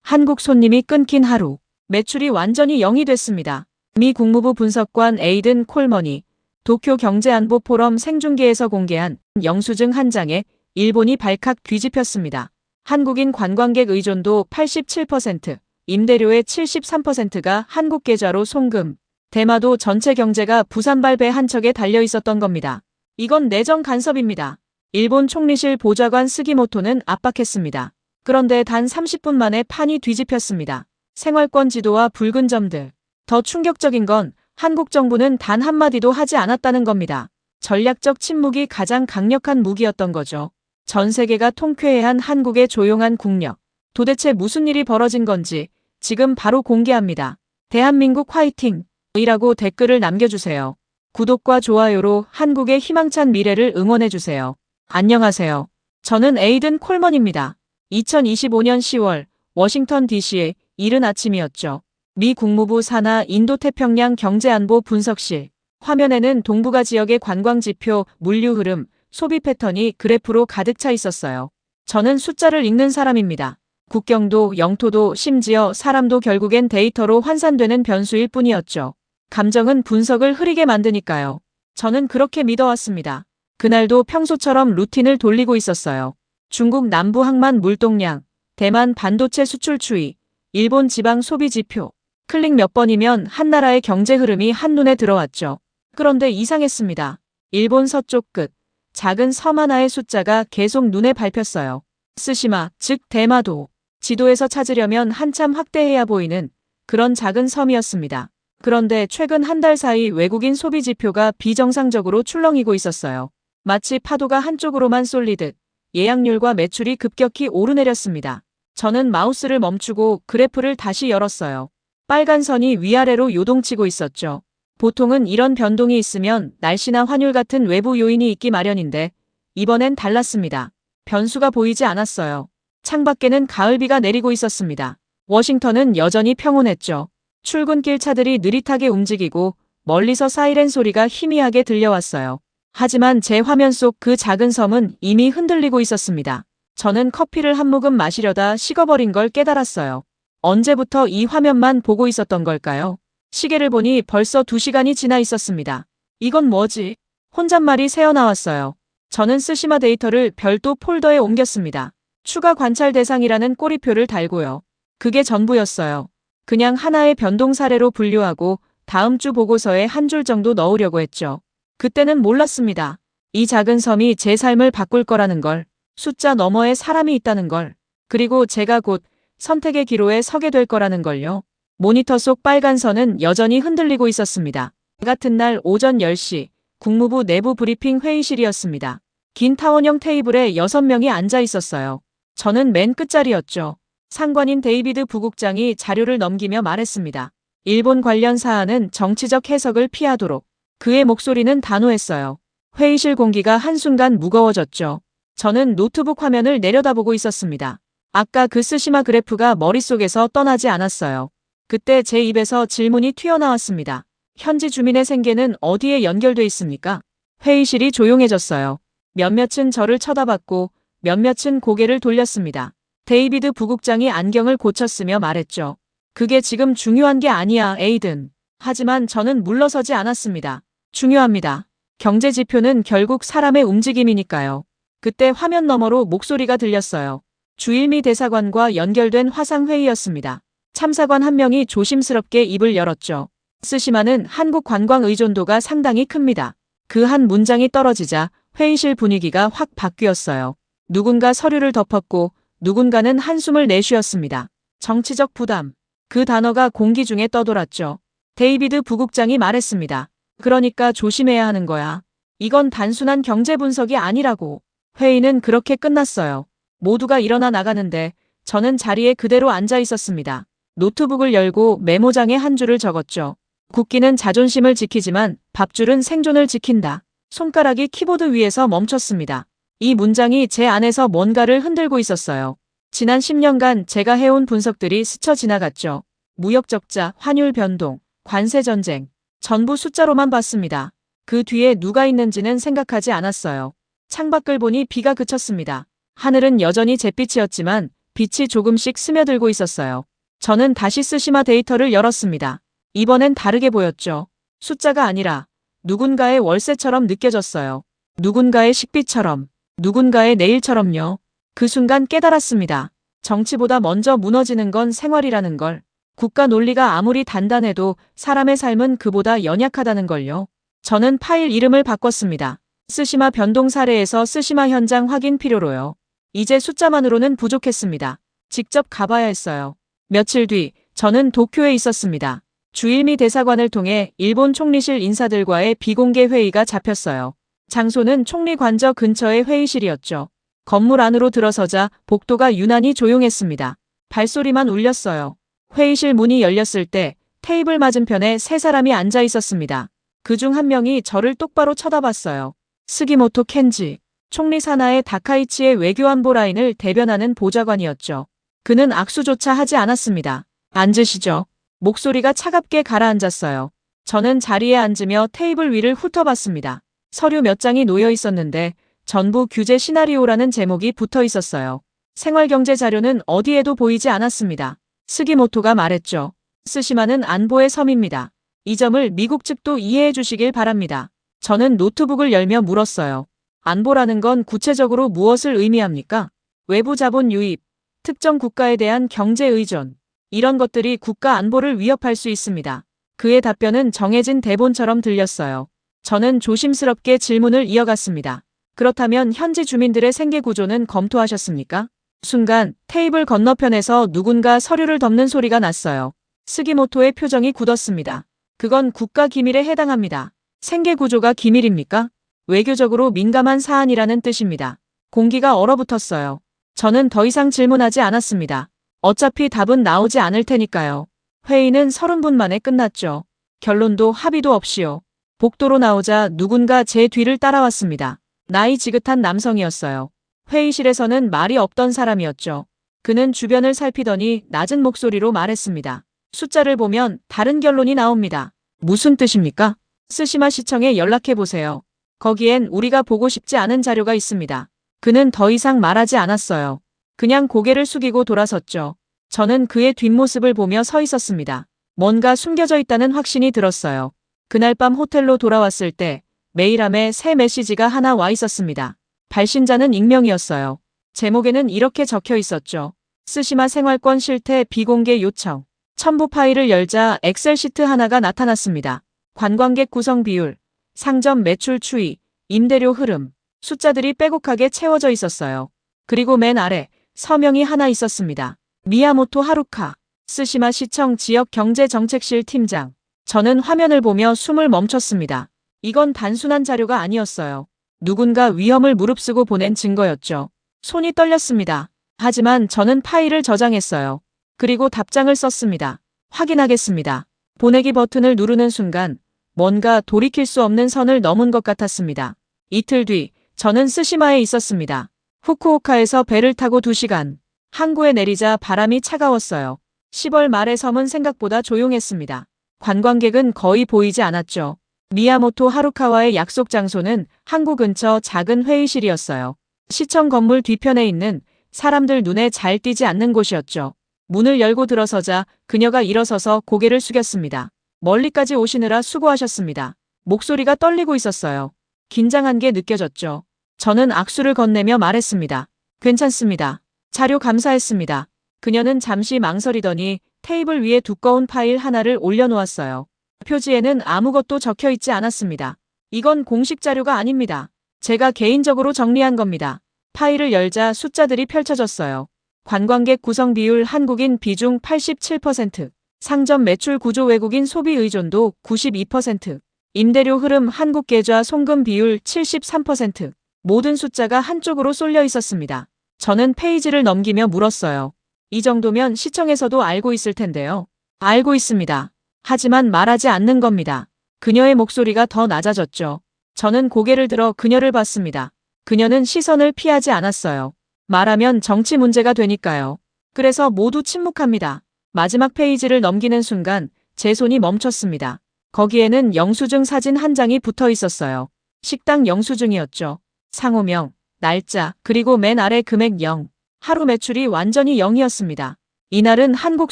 한국 손님이 끊긴 하루. 매출이 완전히 0이 됐습니다. 미 국무부 분석관 에이든 콜먼이 도쿄 경제안보 포럼 생중계에서 공개한 영수증 한 장에 일본이 발칵 뒤집혔습니다. 한국인 관광객 의존도 87%, 임대료의 73%가 한국 계좌로 송금. 대마도 전체 경제가 부산발 배 한 척에 달려 있었던 겁니다. 이건 내정 간섭입니다. 일본 총리실 보좌관 스기모토는 압박했습니다. 그런데 단 30분 만에 판이 뒤집혔습니다. 생활권 지도와 붉은 점들. 더 충격적인 건 한국 정부는 단 한마디도 하지 않았다는 겁니다. 전략적 침묵이 가장 강력한 무기였던 거죠. 전 세계가 통쾌해한 한국의 조용한 국력. 도대체 무슨 일이 벌어진 건지 지금 바로 공개합니다. 대한민국 화이팅! 이라고 댓글을 남겨주세요. 구독과 좋아요로 한국의 희망찬 미래를 응원해주세요. 안녕하세요. 저는 에이든 콜먼입니다. 2025년 10월 워싱턴 DC의 이른 아침이었죠. 미 국무부 산하 인도태평양 경제안보 분석실. 화면에는 동북아 지역의 관광지표, 물류 흐름, 소비 패턴이 그래프로 가득 차 있었어요. 저는 숫자를 읽는 사람입니다. 국경도, 영토도, 심지어 사람도 결국엔 데이터로 환산되는 변수일 뿐이었죠. 감정은 분석을 흐리게 만드니까요. 저는 그렇게 믿어왔습니다. 그날도 평소처럼 루틴을 돌리고 있었어요. 중국 남부 항만 물동량, 대만 반도체 수출 추이, 일본 지방 소비 지표. 클릭 몇 번이면 한 나라의 경제 흐름이 한눈에 들어왔죠. 그런데 이상했습니다. 일본 서쪽 끝, 작은 섬 하나의 숫자가 계속 눈에 밟혔어요. 스시마, 즉 대마도. 지도에서 찾으려면 한참 확대해야 보이는 그런 작은 섬이었습니다. 그런데 최근 한 달 사이 외국인 소비 지표가 비정상적으로 출렁이고 있었어요. 마치 파도가 한쪽으로만 쏠리듯 예약률과 매출이 급격히 오르내렸습니다. 저는 마우스를 멈추고 그래프를 다시 열었어요. 빨간 선이 위아래로 요동치고 있었죠. 보통은 이런 변동이 있으면 날씨나 환율 같은 외부 요인이 있기 마련인데 이번엔 달랐습니다. 변수가 보이지 않았어요. 창밖에는 가을비가 내리고 있었습니다. 워싱턴은 여전히 평온했죠. 출근길 차들이 느릿하게 움직이고 멀리서 사이렌 소리가 희미하게 들려왔어요. 하지만 제 화면 속 그 작은 섬은 이미 흔들리고 있었습니다. 저는 커피를 한 모금 마시려다 식어버린 걸 깨달았어요. 언제부터 이 화면만 보고 있었던 걸까요? 시계를 보니 벌써 2시간이 지나 있었습니다. 이건 뭐지? 혼잣말이 새어나왔어요. 저는 스시마 데이터를 별도 폴더에 옮겼습니다. 추가 관찰 대상이라는 꼬리표를 달고요. 그게 전부였어요. 그냥 하나의 변동 사례로 분류하고 다음 주 보고서에 한 줄 정도 넣으려고 했죠. 그때는 몰랐습니다. 이 작은 섬이 제 삶을 바꿀 거라는 걸, 숫자 너머에 사람이 있다는 걸, 그리고 제가 곧 선택의 기로에 서게 될 거라는 걸요. 모니터 속 빨간 선은 여전히 흔들리고 있었습니다. 같은 날 오전 10시 국무부 내부 브리핑 회의실이었습니다. 긴 타원형 테이블에 6명이 앉아 있었어요. 저는 맨 끝자리였죠. 상관인 데이비드 부국장이 자료를 넘기며 말했습니다. 일본 관련 사안은 정치적 해석을 피하도록. 그의 목소리는 단호했어요. 회의실 공기가 한순간 무거워졌죠. 저는 노트북 화면을 내려다보고 있었습니다. 아까 그 스시마 그래프가 머릿속에서 떠나지 않았어요. 그때 제 입에서 질문이 튀어나왔습니다. 현지 주민의 생계는 어디에 연결돼 있습니까? 회의실이 조용해졌어요. 몇몇은 저를 쳐다봤고 몇몇은 고개를 돌렸습니다. 데이비드 부국장이 안경을 고쳤으며 말했죠. 그게 지금 중요한 게 아니야, 에이든. 하지만 저는 물러서지 않았습니다. 중요합니다. 경제 지표는 결국 사람의 움직임이니까요. 그때 화면 너머로 목소리가 들렸어요. 주일미 대사관과 연결된 화상회의였습니다. 참사관 한 명이 조심스럽게 입을 열었죠. 스시마는 한국 관광 의존도가 상당히 큽니다. 그 한 문장이 떨어지자 회의실 분위기가 확 바뀌었어요. 누군가 서류를 덮었고 누군가는 한숨을 내쉬었습니다. 정치적 부담. 그 단어가 공기 중에 떠돌았죠. 데이비드 부국장이 말했습니다. 그러니까 조심해야 하는 거야. 이건 단순한 경제 분석이 아니라고. 회의는 그렇게 끝났어요. 모두가 일어나 나가는데 저는 자리에 그대로 앉아 있었습니다. 노트북을 열고 메모장에 한 줄을 적었죠. 국기는 자존심을 지키지만 밥줄은 생존을 지킨다. 손가락이 키보드 위에서 멈췄습니다. 이 문장이 제 안에서 뭔가를 흔들고 있었어요. 지난 10년간 제가 해온 분석들이 스쳐 지나갔죠. 무역 적자, 환율 변동, 관세 전쟁. 전부 숫자로만 봤습니다. 그 뒤에 누가 있는지는 생각하지 않았어요. 창밖을 보니 비가 그쳤습니다. 하늘은 여전히 잿빛이었지만 빛이 조금씩 스며들고 있었어요. 저는 다시 스시마 데이터를 열었습니다. 이번엔 다르게 보였죠. 숫자가 아니라 누군가의 월세처럼 느껴졌어요. 누군가의 식비처럼, 누군가의 내일처럼요. 그 순간 깨달았습니다. 정치보다 먼저 무너지는 건 생활이라는 걸. 국가 논리가 아무리 단단해도 사람의 삶은 그보다 연약하다는 걸요. 저는 파일 이름을 바꿨습니다. 스시마 변동 사례에서 스시마 현장 확인 필요로요. 이제 숫자만으로는 부족했습니다. 직접 가봐야 했어요. 며칠 뒤 저는 도쿄에 있었습니다. 주일미 대사관을 통해 일본 총리실 인사들과의 비공개 회의가 잡혔어요. 장소는 총리 관저 근처의 회의실이었죠. 건물 안으로 들어서자 복도가 유난히 조용했습니다. 발소리만 울렸어요. 회의실 문이 열렸을 때 테이블 맞은편에 세 사람이 앉아 있었습니다. 그중 한 명이 저를 똑바로 쳐다봤어요. 스기모토 켄지, 총리 사나의 다카이치의 외교안보 라인을 대변하는 보좌관이었죠. 그는 악수조차 하지 않았습니다. 앉으시죠. 목소리가 차갑게 가라앉았어요. 저는 자리에 앉으며 테이블 위를 훑어봤습니다. 서류 몇 장이 놓여 있었는데 전부 규제 시나리오라는 제목이 붙어 있었어요. 생활경제 자료는 어디에도 보이지 않았습니다. 스기모토가 말했죠. 스시마는 안보의 섬입니다. 이 점을 미국 측도 이해해 주시길 바랍니다. 저는 노트북을 열며 물었어요. 안보라는 건 구체적으로 무엇을 의미합니까? 외부 자본 유입, 특정 국가에 대한 경제 의존, 이런 것들이 국가 안보를 위협할 수 있습니다. 그의 답변은 정해진 대본처럼 들렸어요. 저는 조심스럽게 질문을 이어갔습니다. 그렇다면 현지 주민들의 생계 구조는 검토하셨습니까? 순간 테이블 건너편에서 누군가 서류를 덮는 소리가 났어요. 스기모토의 표정이 굳었습니다. 그건 국가 기밀에 해당합니다. 생계 구조가 기밀입니까? 외교적으로 민감한 사안이라는 뜻입니다. 공기가 얼어붙었어요. 저는 더 이상 질문하지 않았습니다. 어차피 답은 나오지 않을 테니까요. 회의는 30분 만에 끝났죠. 결론도 합의도 없이요. 복도로 나오자 누군가 제 뒤를 따라왔습니다. 나이 지긋한 남성이었어요. 회의실에서는 말이 없던 사람이었죠. 그는 주변을 살피더니 낮은 목소리로 말했습니다. 숫자를 보면 다른 결론이 나옵니다. 무슨 뜻입니까? 스시마 시청에 연락해보세요. 거기엔 우리가 보고 싶지 않은 자료가 있습니다. 그는 더 이상 말하지 않았어요. 그냥 고개를 숙이고 돌아섰죠. 저는 그의 뒷모습을 보며 서 있었습니다. 뭔가 숨겨져 있다는 확신이 들었어요. 그날 밤 호텔로 돌아왔을 때 메일함에 새 메시지가 하나 와 있었습니다. 발신자는 익명이었어요. 제목에는 이렇게 적혀 있었죠. 스시마 생활권 실태 비공개 요청. 첨부 파일을 열자 엑셀 시트 하나가 나타났습니다. 관광객 구성 비율, 상점 매출 추이, 임대료 흐름, 숫자들이 빼곡하게 채워져 있었어요. 그리고 맨 아래 서명이 하나 있었습니다. 미야모토 하루카, 스시마 시청 지역경제정책실 팀장. 저는 화면을 보며 숨을 멈췄습니다. 이건 단순한 자료가 아니었어요. 누군가 위험을 무릅쓰고 보낸 증거였죠. 손이 떨렸습니다. 하지만 저는 파일을 저장했어요. 그리고 답장을 썼습니다. 확인하겠습니다. 보내기 버튼을 누르는 순간 뭔가 돌이킬 수 없는 선을 넘은 것 같았습니다. 이틀 뒤 저는 스시마에 있었습니다. 후쿠오카에서 배를 타고 2시간. 항구에 내리자 바람이 차가웠어요. 10월 말의 섬은 생각보다 조용했습니다. 관광객은 거의 보이지 않았죠. 미야모토 하루카와의 약속 장소는 항구 근처 작은 회의실이었어요. 시청 건물 뒤편에 있는 사람들 눈에 잘 띄지 않는 곳이었죠. 문을 열고 들어서자 그녀가 일어서서 고개를 숙였습니다. 멀리까지 오시느라 수고하셨습니다. 목소리가 떨리고 있었어요. 긴장한 게 느껴졌죠. 저는 악수를 건네며 말했습니다. 괜찮습니다. 자료 감사했습니다. 그녀는 잠시 망설이더니 테이블 위에 두꺼운 파일 하나를 올려놓았어요. 표지에는 아무것도 적혀 있지 않았습니다. 이건 공식 자료가 아닙니다. 제가 개인적으로 정리한 겁니다. 파일을 열자 숫자들이 펼쳐졌어요. 관광객 구성 비율 한국인 비중 87%, 상점 매출 구조 외국인 소비 의존도 92%, 임대료 흐름 한국 계좌 송금 비율 73%, 모든 숫자가 한쪽으로 쏠려 있었습니다. 저는 페이지를 넘기며 물었어요. 이 정도면 시청에서도 알고 있을 텐데요. 알고 있습니다. 하지만 말하지 않는 겁니다. 그녀의 목소리가 더 낮아졌죠. 저는 고개를 들어 그녀를 봤습니다. 그녀는 시선을 피하지 않았어요. 말하면 정치 문제가 되니까요. 그래서 모두 침묵합니다. 마지막 페이지를 넘기는 순간 제 손이 멈췄습니다. 거기에는 영수증 사진 한 장이 붙어 있었어요. 식당 영수증이었죠. 상호명, 날짜, 그리고 맨 아래 금액 0. 하루 매출이 완전히 0이었습니다. 이날은 한국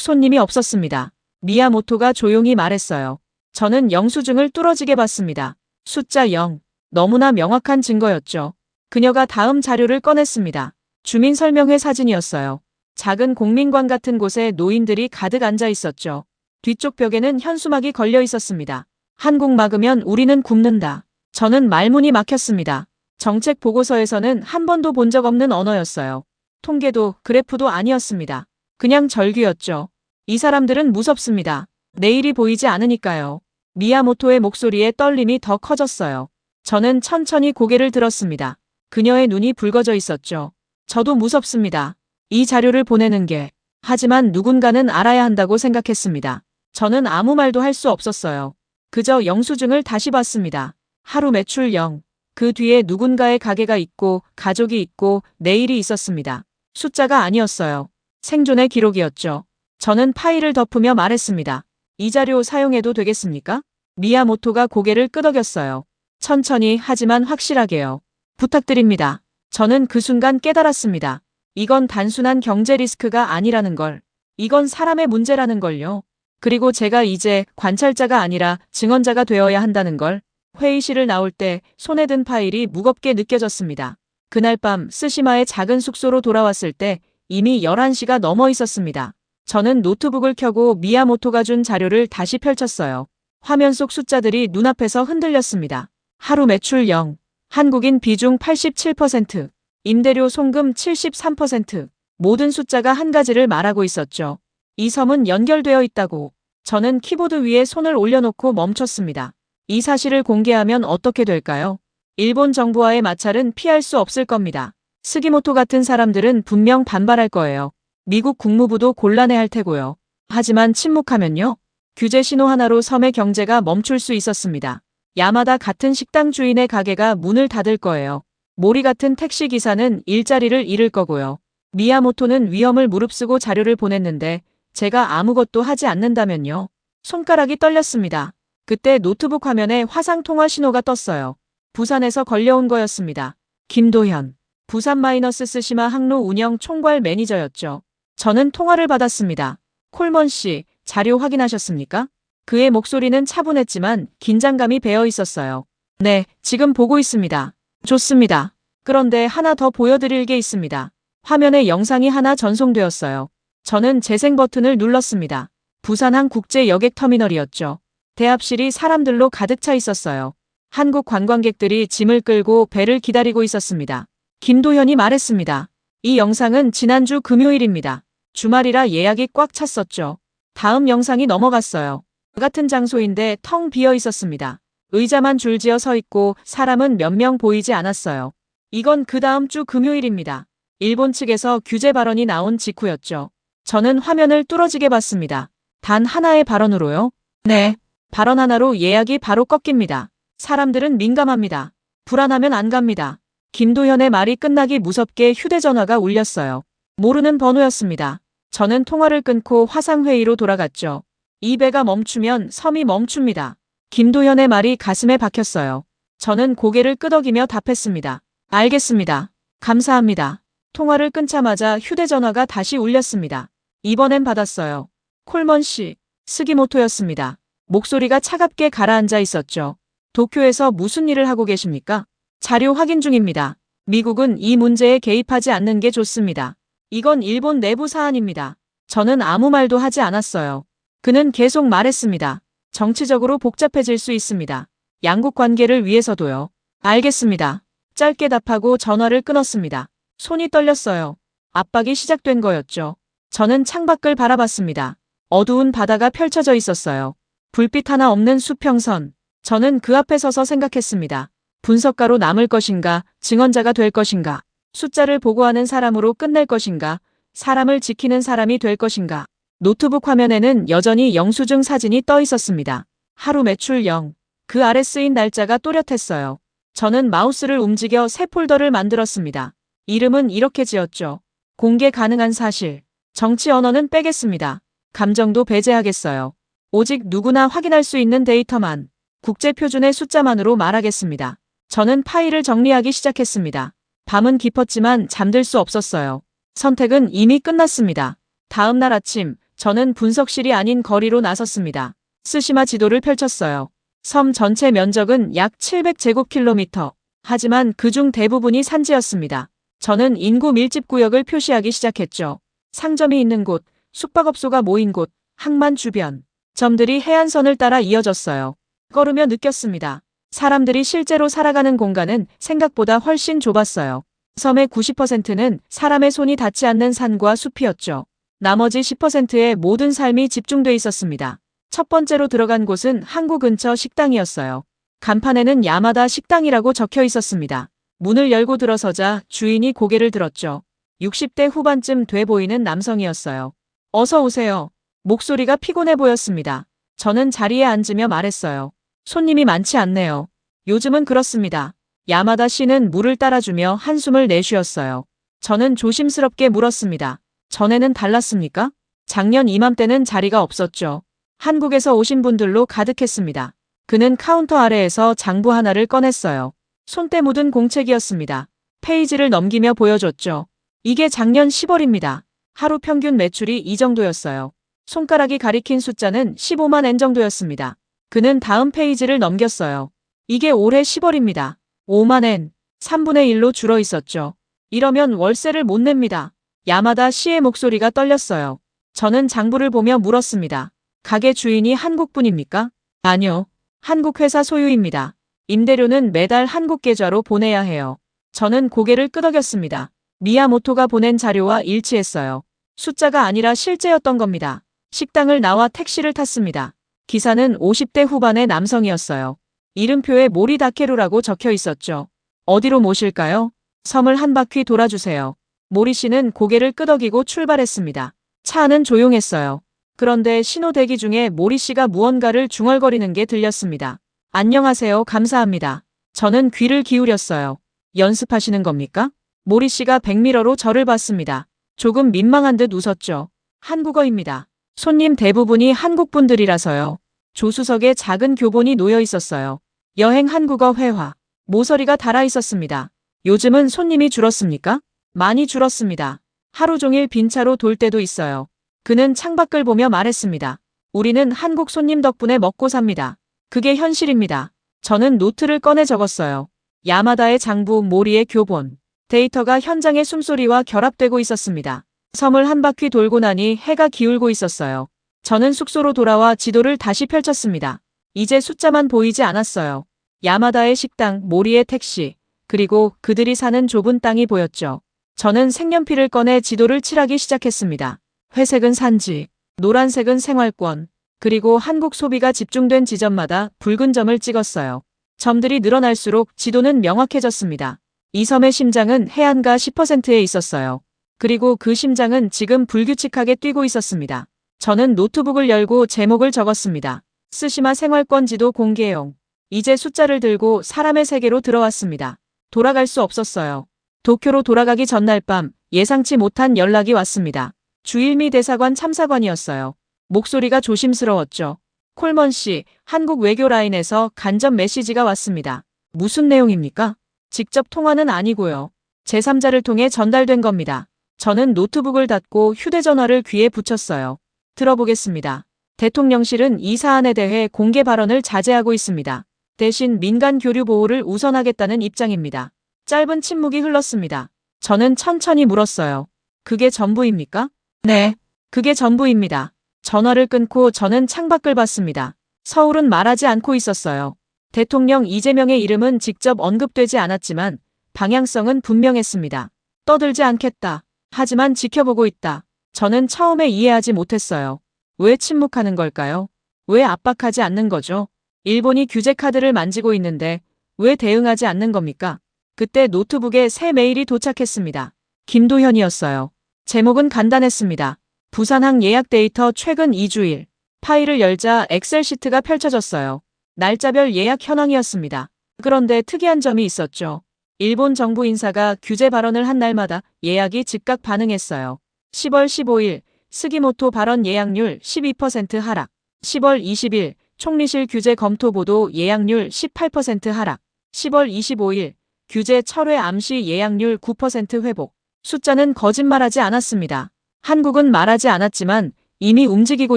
손님이 없었습니다. 미야모토가 조용히 말했어요. 저는 영수증을 뚫어지게 봤습니다. 숫자 0. 너무나 명확한 증거였죠. 그녀가 다음 자료를 꺼냈습니다. 주민설명회 사진이었어요. 작은 공민관 같은 곳에 노인들이 가득 앉아 있었죠. 뒤쪽 벽에는 현수막이 걸려 있었습니다. 한국 막으면 우리는 굶는다. 저는 말문이 막혔습니다. 정책 보고서에서는 한 번도 본 적 없는 언어였어요. 통계도 그래프도 아니었습니다. 그냥 절규였죠. 이 사람들은 무섭습니다. 내일이 보이지 않으니까요. 미야모토의 목소리에 떨림이 더 커졌어요. 저는 천천히 고개를 들었습니다. 그녀의 눈이 붉어져 있었죠. 저도 무섭습니다. 이 자료를 보내는 게. 하지만 누군가는 알아야 한다고 생각했습니다. 저는 아무 말도 할 수 없었어요. 그저 영수증을 다시 봤습니다. 하루 매출 0. 그 뒤에 누군가의 가게가 있고 가족이 있고 내일이 있었습니다. 숫자가 아니었어요. 생존의 기록이었죠. 저는 파일을 덮으며 말했습니다. 이 자료 사용해도 되겠습니까? 미야모토가 고개를 끄덕였어요. 천천히 하지만 확실하게요. 부탁드립니다. 저는 그 순간 깨달았습니다. 이건 단순한 경제 리스크가 아니라는 걸. 이건 사람의 문제라는 걸요. 그리고 제가 이제 관찰자가 아니라 증언자가 되어야 한다는 걸. 회의실을 나올 때 손에 든 파일이 무겁게 느껴졌습니다. 그날 밤 스시마의 작은 숙소로 돌아왔을 때 이미 11시가 넘어 있었습니다. 저는 노트북을 켜고 미야모토가 준 자료를 다시 펼쳤어요. 화면 속 숫자들이 눈앞에서 흔들렸습니다. 하루 매출 0, 한국인 비중 87%, 임대료 송금 73%, 모든 숫자가 한 가지를 말하고 있었죠. 이 섬은 연결되어 있다고. 저는 키보드 위에 손을 올려놓고 멈췄습니다. 이 사실을 공개하면 어떻게 될까요? 일본 정부와의 마찰은 피할 수 없을 겁니다. 스기모토 같은 사람들은 분명 반발할 거예요. 미국 국무부도 곤란해할 테고요. 하지만 침묵하면요? 규제 신호 하나로 섬의 경제가 멈출 수 있었습니다. 야마다 같은 식당 주인의 가게가 문을 닫을 거예요. 모리 같은 택시기사는 일자리를 잃을 거고요. 미야모토는 위험을 무릅쓰고 자료를 보냈는데 제가 아무것도 하지 않는다면요? 손가락이 떨렸습니다. 그때 노트북 화면에 화상통화 신호가 떴어요. 부산에서 걸려온 거였습니다. 김도현, 부산 마이너스 스시마 항로 운영 총괄 매니저였죠. 저는 통화를 받았습니다. 콜먼 씨, 자료 확인하셨습니까? 그의 목소리는 차분했지만 긴장감이 배어 있었어요. 네, 지금 보고 있습니다. 좋습니다. 그런데 하나 더 보여드릴 게 있습니다. 화면에 영상이 하나 전송되었어요. 저는 재생 버튼을 눌렀습니다. 부산항 국제 여객 터미널이었죠. 대합실이 사람들로 가득 차 있었어요. 한국 관광객들이 짐을 끌고 배를 기다리고 있었습니다. 김도현이 말했습니다. 이 영상은 지난주 금요일입니다. 주말이라 예약이 꽉 찼었죠. 다음 영상이 넘어갔어요. 같은 장소인데 텅 비어 있었습니다. 의자만 줄지어 서 있고 사람은 몇 명 보이지 않았어요. 이건 그 다음 주 금요일입니다. 일본 측에서 규제 발언이 나온 직후였죠. 저는 화면을 뚫어지게 봤습니다. 단 하나의 발언으로요? 네. 발언 하나로 예약이 바로 꺾입니다. 사람들은 민감합니다. 불안하면 안 갑니다. 김도현의 말이 끝나기 무섭게 휴대전화가 울렸어요. 모르는 번호였습니다. 저는 통화를 끊고 화상회의로 돌아갔죠. 이 배가 멈추면 섬이 멈춥니다. 김도현의 말이 가슴에 박혔어요. 저는 고개를 끄덕이며 답했습니다. 알겠습니다. 감사합니다. 통화를 끊자마자 휴대전화가 다시 울렸습니다. 이번엔 받았어요. 콜먼 씨, 스기모토였습니다. 목소리가 차갑게 가라앉아 있었죠. 도쿄에서 무슨 일을 하고 계십니까? 자료 확인 중입니다. 미국은 이 문제에 개입하지 않는 게 좋습니다. 이건 일본 내부 사안입니다. 저는 아무 말도 하지 않았어요. 그는 계속 말했습니다. 정치적으로 복잡해질 수 있습니다. 양국 관계를 위해서도요. 알겠습니다. 짧게 답하고 전화를 끊었습니다. 손이 떨렸어요. 압박이 시작된 거였죠. 저는 창밖을 바라봤습니다. 어두운 바다가 펼쳐져 있었어요. 불빛 하나 없는 수평선. 저는 그 앞에 서서 생각했습니다. 분석가로 남을 것인가, 증언자가 될 것인가, 숫자를 보고하는 사람으로 끝낼 것인가, 사람을 지키는 사람이 될 것인가. 노트북 화면에는 여전히 영수증 사진이 떠 있었습니다. 하루 매출 0. 그 아래 쓰인 날짜가 또렷했어요. 저는 마우스를 움직여 새 폴더를 만들었습니다. 이름은 이렇게 지었죠. 공개 가능한 사실. 정치 언어는 빼겠습니다. 감정도 배제하겠어요. 오직 누구나 확인할 수 있는 데이터만, 국제표준의 숫자만으로 말하겠습니다. 저는 파일을 정리하기 시작했습니다. 밤은 깊었지만 잠들 수 없었어요. 선택은 이미 끝났습니다. 다음 날 아침, 저는 분석실이 아닌 거리로 나섰습니다. 스시마 지도를 펼쳤어요. 섬 전체 면적은 약 700제곱킬로미터. 하지만 그중 대부분이 산지였습니다. 저는 인구 밀집 구역을 표시하기 시작했죠. 상점이 있는 곳, 숙박업소가 모인 곳, 항만 주변. 점들이 해안선을 따라 이어졌어요. 걸으며 느꼈습니다. 사람들이 실제로 살아가는 공간은 생각보다 훨씬 좁았어요. 섬의 90%는 사람의 손이 닿지 않는 산과 숲이었죠. 나머지 10%의 모든 삶이 집중돼 있었습니다. 첫 번째로 들어간 곳은 항구 근처 식당이었어요. 간판에는 야마다 식당이라고 적혀 있었습니다. 문을 열고 들어서자 주인이 고개를 들었죠. 60대 후반쯤 돼 보이는 남성이었어요. 어서 오세요. 목소리가 피곤해 보였습니다. 저는 자리에 앉으며 말했어요. 손님이 많지 않네요. 요즘은 그렇습니다. 야마다 씨는 물을 따라주며 한숨을 내쉬었어요. 저는 조심스럽게 물었습니다. 전에는 달랐습니까? 작년 이맘때는 자리가 없었죠. 한국에서 오신 분들로 가득했습니다. 그는 카운터 아래에서 장부 하나를 꺼냈어요. 손때 묻은 공책이었습니다. 페이지를 넘기며 보여줬죠. 이게 작년 10월입니다. 하루 평균 매출이 이 정도였어요. 손가락이 가리킨 숫자는 15만 엔 정도였습니다. 그는 다음 페이지를 넘겼어요. 이게 올해 10월입니다. 5만 엔, 3분의 1로 줄어 있었죠. 이러면 월세를 못 냅니다. 야마다 씨의 목소리가 떨렸어요. 저는 장부를 보며 물었습니다. 가게 주인이 한국분입니까? 아니요. 한국 회사 소유입니다. 임대료는 매달 한국 계좌로 보내야 해요. 저는 고개를 끄덕였습니다. 미야모토가 보낸 자료와 일치했어요. 숫자가 아니라 실제였던 겁니다. 식당을 나와 택시를 탔습니다. 기사는 50대 후반의 남성이었어요. 이름표에 모리 다케루라고 적혀 있었죠. 어디로 모실까요? 섬을 한 바퀴 돌아주세요. 모리 씨는 고개를 끄덕이고 출발했습니다. 차 안은 조용했어요. 그런데 신호 대기 중에 모리 씨가 무언가를 중얼거리는 게 들렸습니다. 안녕하세요. 감사합니다. 저는 귀를 기울였어요. 연습하시는 겁니까? 모리 씨가 백미러로 저를 봤습니다. 조금 민망한 듯 웃었죠. 한국어입니다. 손님 대부분이 한국분들이라서요. 조수석에 작은 교본이 놓여 있었어요. 여행 한국어 회화. 모서리가 달아 있었습니다. 요즘은 손님이 줄었습니까? 많이 줄었습니다. 하루 종일 빈 차로 돌 때도 있어요. 그는 창밖을 보며 말했습니다. 우리는 한국 손님 덕분에 먹고 삽니다. 그게 현실입니다. 저는 노트를 꺼내 적었어요. 야마다의 장부, 모리의 교본. 데이터가 현장의 숨소리와 결합되고 있었습니다. 섬을 한 바퀴 돌고 나니 해가 기울고 있었어요. 저는 숙소로 돌아와 지도를 다시 펼쳤습니다. 이제 숫자만 보이지 않았어요. 야마다의 식당, 모리의 택시, 그리고 그들이 사는 좁은 땅이 보였죠. 저는 색연필을 꺼내 지도를 칠하기 시작했습니다. 회색은 산지, 노란색은 생활권, 그리고 한국 소비가 집중된 지점마다 붉은 점을 찍었어요. 점들이 늘어날수록 지도는 명확해졌습니다. 이 섬의 심장은 해안가 10%에 있었어요. 그리고 그 심장은 지금 불규칙하게 뛰고 있었습니다. 저는 노트북을 열고 제목을 적었습니다. 스시마 생활권 지도 공개용. 이제 숫자를 들고 사람의 세계로 들어왔습니다. 돌아갈 수 없었어요. 도쿄로 돌아가기 전날 밤 예상치 못한 연락이 왔습니다. 주일미 대사관 참사관이었어요. 목소리가 조심스러웠죠. 콜먼 씨, 한국 외교 라인에서 간접 메시지가 왔습니다. 무슨 내용입니까? 직접 통화는 아니고요. 제3자를 통해 전달된 겁니다. 저는 노트북을 닫고 휴대전화를 귀에 붙였어요. 들어보겠습니다. 대통령실은 이 사안에 대해 공개 발언을 자제하고 있습니다. 대신 민간 교류 보호를 우선하겠다는 입장입니다. 짧은 침묵이 흘렀습니다. 저는 천천히 물었어요. 그게 전부입니까? 네, 그게 전부입니다. 전화를 끊고 저는 창밖을 봤습니다. 서울은 말하지 않고 있었어요. 대통령 이재명의 이름은 직접 언급되지 않았지만 방향성은 분명했습니다. 떠들지 않겠다. 하지만 지켜보고 있다. 저는 처음에 이해하지 못했어요. 왜 침묵하는 걸까요? 왜 압박하지 않는 거죠? 일본이 규제 카드를 만지고 있는데 왜 대응하지 않는 겁니까? 그때 노트북에 새 메일이 도착했습니다. 김도현이었어요. 제목은 간단했습니다. 부산항 예약 데이터 최근 2주일. 파일을 열자 엑셀 시트가 펼쳐졌어요. 날짜별 예약 현황이었습니다. 그런데 특이한 점이 있었죠. 일본 정부 인사가 규제 발언을 한 날마다 예약이 즉각 반응했어요. 10월 15일 스기모토 발언 예약률 12% 하락. 10월 20일 총리실 규제 검토 보도 예약률 18% 하락. 10월 25일 규제 철회 암시 예약률 9% 회복. 숫자는 거짓말하지 않았습니다. 한국은 말하지 않았지만 이미 움직이고